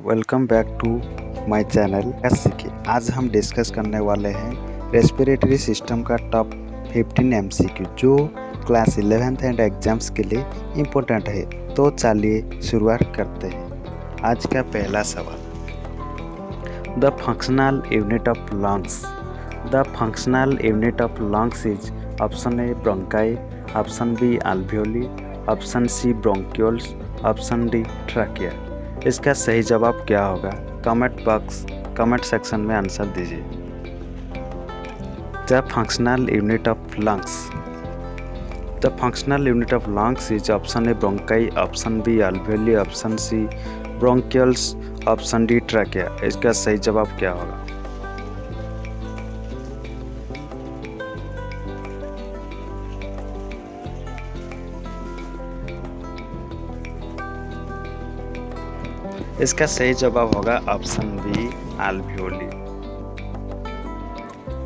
Welcome back to my channel सीखे। आज हम डिस्कस करने वाले हैं रेस्पिरेटरी सिस्टम का टॉप 15 एमसीक्यू जो क्लास 11th एंड एग्जाम्स के लिए इम्पोर्टेंट है। तो चलिए शुरुआत करते हैं। आज का पहला सवाल, the functional unit of lungs. The functional unit of lungs is option A bronchi, option B alveoli, option C bronchioles, option D trachea. इसका सही जवाब क्या होगा? कमेंट सेक्शन में आंसर दीजिए। The functional unit of lungs. The functional unit of lungs is option A bronchi, option B alveoli, option C bronchioles, option D trachea. इसका सही जवाब क्या होगा? इसका सही जवाब होगा option B alveoli.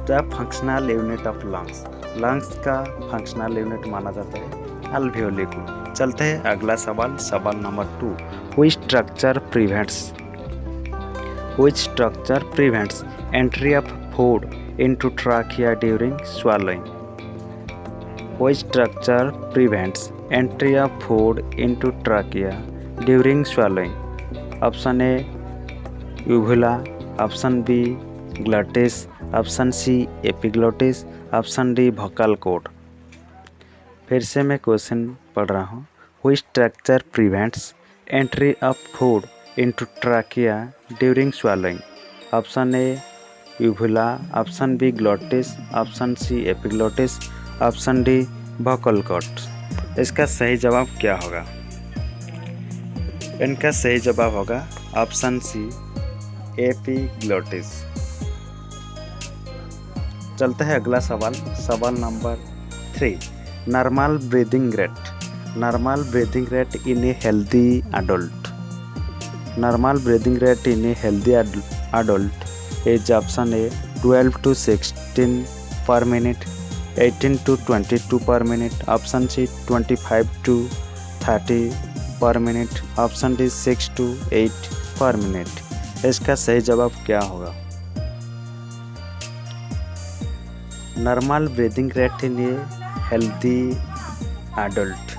The functional unit of lungs. Lungs का फंक्शनल यूनिट माना जाता है अल्वियोली को। चलते हैं अगला सवाल, सवाल number 2। Which structure prevents entry of food into trachea during swallowing? Which structure prevents entry of food into trachea during swallowing? Option A uvula, option B glottis, option C epiglottis, option D vocal cord. फिर से मैं question पढ़ रहा हूँ। Which structure prevents entry of food into trachea during swallowing? Option A uvula, option B glottis, option C epiglottis, option D vocal cord. इसका सही जवाब क्या होगा? इनका सही जवाब होगा ऑप्शन सी एपिग्लोटिस। चलते हैं अगला सवाल, सवाल number 3। Normal breathing rate. Normal breathing rate in a healthy adult. Normal breathing rate in a healthy adult is option A 12 to 16 per minute, 18 to 22 per minute, option C 25 to 30 पर minute, option D 6 to 8 पर minute. इसका सही जवाब क्या होगा? Normal breathing rate in a healthy adult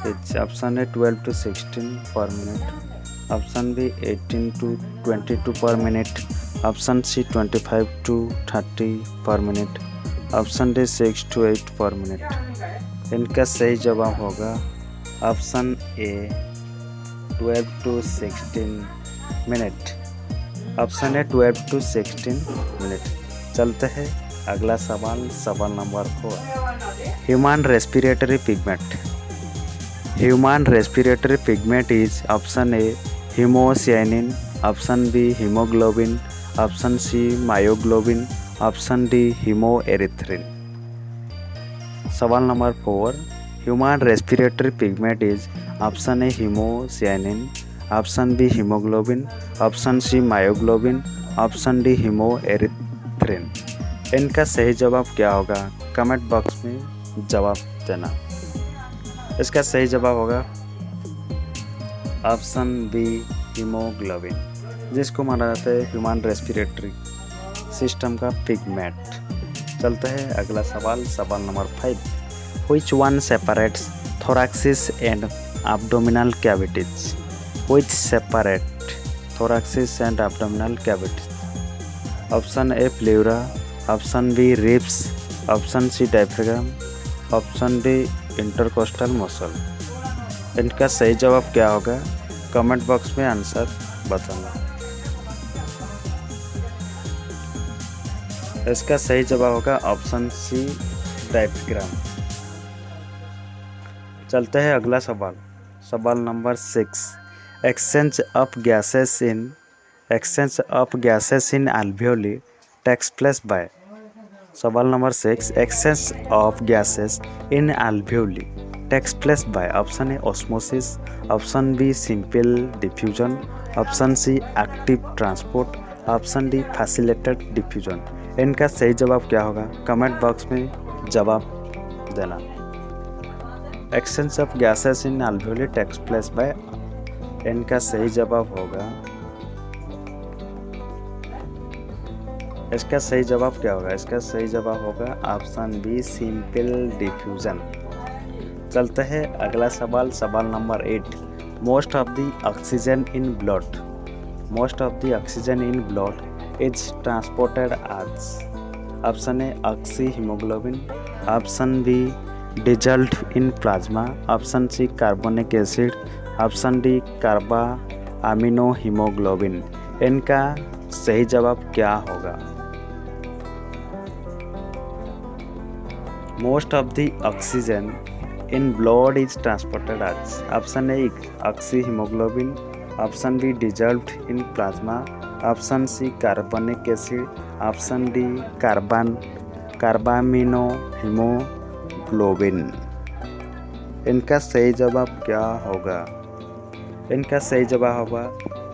is option A 12 to 16 पर minute, option B 18 to 22 पर minute, option C 25 to 30 पर मिनट, ऑप्शन डी 6 to 8 पर मिनट। इनका सही जवाब होगा option A 12 to 16 minute. Option है 12 to 16 मिनट। चलते हैं अगला सवाल, सवाल नंबर 4। Human respiratory pigment. Human respiratory pigment is option A haemocyanin, option B haemoglobin, option C myoglobin, option D haemerythrin. सवाल नंबर 4। Human respiratory pigment is option A haemocyanin, option B haemoglobin, option C myoglobin, option D haemerythrin. इनका सही जवाब क्या होगा? Comment box में जवाब देना। इसका सही जवाब होगा ऑप्शन बी हीमोग्लोबिन, जिसको माना जाता है ह्यूमन रेस्पिरेटरी सिस्टम का पिगमेंट। चलते हैं अगला सवाल, सवाल number 5। Which one separates thoraxis and abdominal cavities? Which separate thoraxis and abdominal cavities? Option A pleura, option B ribs, option C diaphragm, option D intercostal muscle. इनका सही जवाब क्या होगा? कमेंट बॉक्स में आंसर बताना। इसका सही जवाब होगा ऑप्शन सी डायफ्राम। चलते हैं अगला सवाल, सवाल नंबर 6। Exchange of gases in alveoli takes place by. सवाल नंबर 6। Exchange of gases in alveoli takes place by. Option A osmosis, option B simple diffusion, option C active transport, option D facilitated diffusion. इनका सही जवाब क्या होगा? Comment box में जवाब देना। Exchange of gases in alveoli takes place by. इनका सही जवाब होगा इसका सही जवाब क्या होगा? इसका सही जवाब होगा ऑप्शन बी, सिंपल डिफ्यूजन। चलते हैं अगला सवाल, सवाल नंबर 8। Most of the oxygen in blood, most of the oxygen in blood is transported as. Option A oxy haemoglobin, option B dissolved in plasma, option C carbonic acid, option D carbamino haemoglobin. इनका सही जवाब क्या होगा? Most of the oxygen in blood is transported as. Option A oxy haemoglobin, option B dissolved in plasma, option C carbonic acid, option D carbamino haemoglobin. इनका सही जवाब क्या होगा? इनका सही जवाब होगा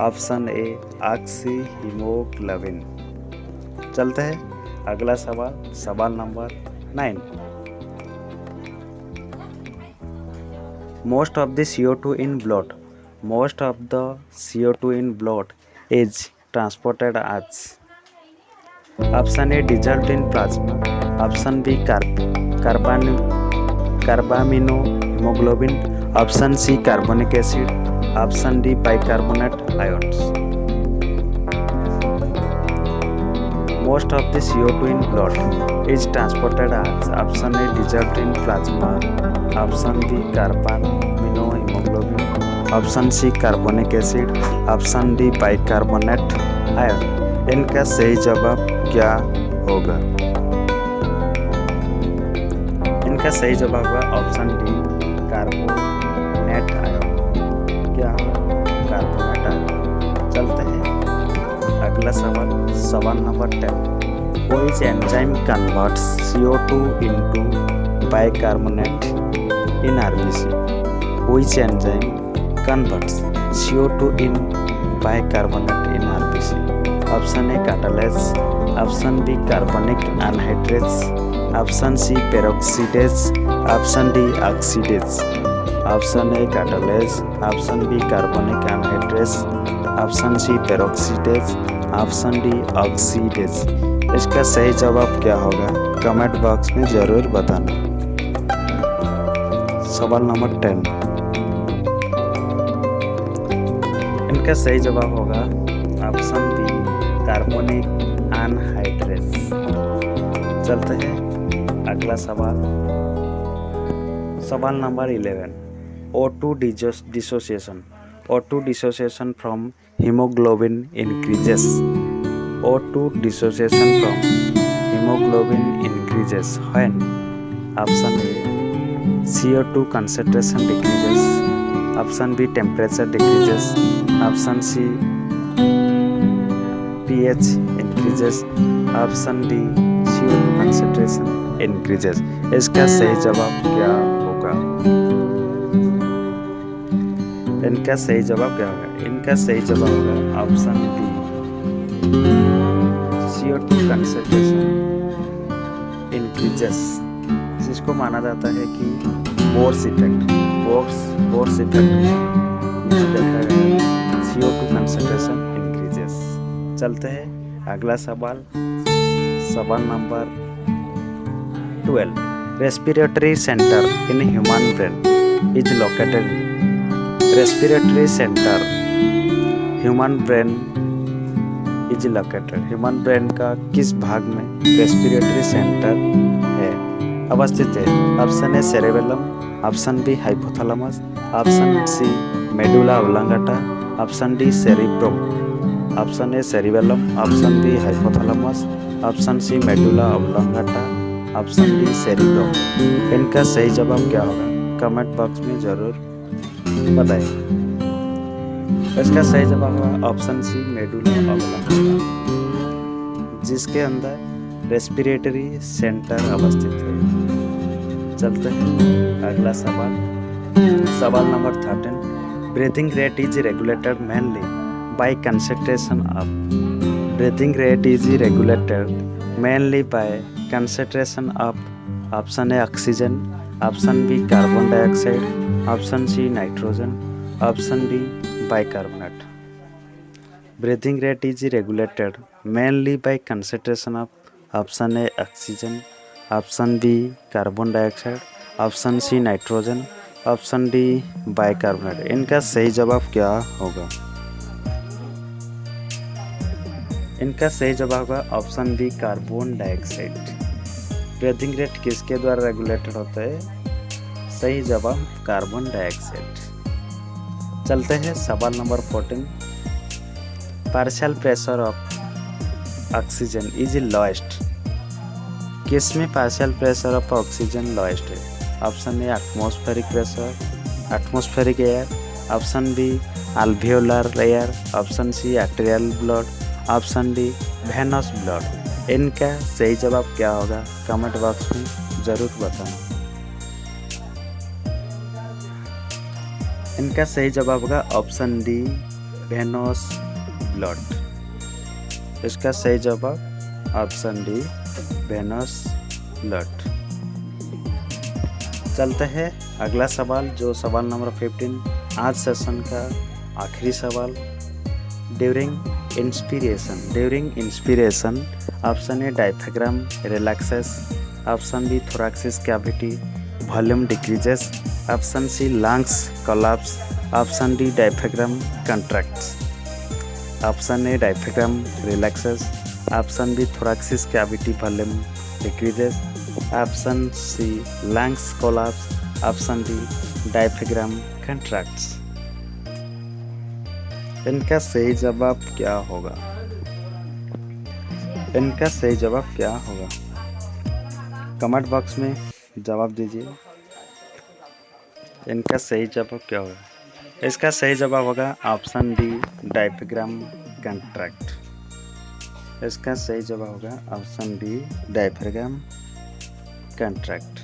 ऑप्शन ए ऑक्सी हीमोग्लोबिन। चलते हैं अगला सवाल, सवाल number 9। Most of the CO2 in blood, most of the CO2 in blood is transported as। Option A dissolved in plasma, option B carbamino haemoglobin, option C carbonic acid, option D bicarbonate ions. Most of the CO2 in blood is transported as। Option A dissolved in plasma, option B carbamino haemoglobin, option C carbonic acid, option D bicarbonate ion. इनका सही जवाब क्या होगा? इनका सही जवाब होगा option D carbonate ion. क्या होगा? Carbonate ion. चलते हैं अगला सवाल, सवाल number 10। Which enzyme converts CO2 into bicarbonate in RBC? Which enzyme converts CO2 in bicarbonate in RBC? Option A catalase, option B carbonic anhydrase, option C peroxidase, option D oxidase। option A catalase, option B carbonic anhydrase, option C peroxidase, option D oxidase। इसका सही जवाब क्या होगा? Comment box में ज़रूर बताना। सवाल number 10। इनका सही जवाब होगा ऑप्शन बी कार्बोनिक एनहाइड्रेस। चलते हैं अगला सवाल, सवाल number 11। O2 dissociation, O2 dissociation from hemoglobin increases। O2 dissociation from hemoglobin increases when? Option A CO2 concentration decreases, option B temperature decreases, option C pH increases, option D CO2 concentration increases। इसका सही जवाब क्या होगा? इनका सही जवाब क्या होगा? इनका सही जवाब होगा option B CO2 concentration increases. जिसको माना जाता है कि बोर्स इफेक्ट, बोर्स इफेक्ट में देखा गया CO2 कंसंट्रेशन इंक्रीजेस। चलते हैं अगला सवाल, सवाल नंबर 12। Respiratory centre in human brain is located. Respiratory centre human brain is located. Human brain का किस भाग में रेस्पिरेटरी सेंटर है अवस्थित है? Option A cerebellum, option B hypothalamus, option C medulla oblongata, option D cerebrum. Option A cerebellum, option B hypothalamus, option C medulla oblongata, option D cerebrum. इनका सही जवाब क्या होगा? कमेंट बॉक्स में ज़रूर बताइए। इसका सही जवाब होगा ऑप्शन सी मेडुला ऑब्लांगाटा, जिसके अंदर रेस्पिरेटरी सेंटर अवस्थित है। चलते हैं अगला सवाल, सवाल number 13। Breathing rate is regulated mainly by concentration of. Breathing rate is regulated mainly by concentration of. Option A oxygen, option B carbon dioxide, option C nitrogen, option D bicarbonate. Breathing rate is regulated mainly by concentration of option A oxygen, option B carbon dioxide, option C nitrogen, option D bicarbonate. इनका सही जवाब क्या होगा? इनका सही जवाब होगा option B carbon dioxide. Breathing rate किसके द्वारा रेगुलेटेड होता है? सही जवाब कार्बन डाइऑक्साइड। चलते हैं सवाल नंबर 14। Partial pressure of oxygen is lowest. किसमें partial pressure of oxygen lowest है? Option A atmospheric pressure, atmospheric air, option B alveolar air, option C arterial blood, option D venous blood. इनका सही जवाब क्या होगा? कमेंट बॉक्स में ज़रूर बताना। इनका सही जवाब होगा ऑप्शन डी वेनस ब्लड। इसका सही जवाब ऑप्शन डी वेनस ब्लड। चलते हैं अगला सवाल, जो सवाल नंबर 15 आज सेशन का आखिरी सवाल। During inspiration option A diaphragm relaxes, option B thorax cavity volume decreases, option C lungs collapse, option D diaphragm contracts. Option A diaphragm relaxes, option B thorax cavity volume decreases, option C lungs collapse, option D diaphragm contracts. इनका सही जवाब क्या होगा? इनका सही जवाब क्या होगा? कमेंट बॉक्स में जवाब दीजिए। इनका सही जवाब क्या होगा? इसका सही जवाब होगा ऑप्शन डी डायफ्राम कंट्रैक्ट। इसका सही जवाब होगा ऑप्शन डी डायफ्राम कंट्रैक्ट।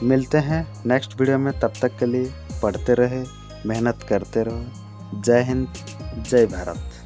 मिलते हैं नेक्स्ट वीडियो में, तब तक के लिए पढ़ते रहे, मेहनत करते रहो। जय हिंद, जय भारत।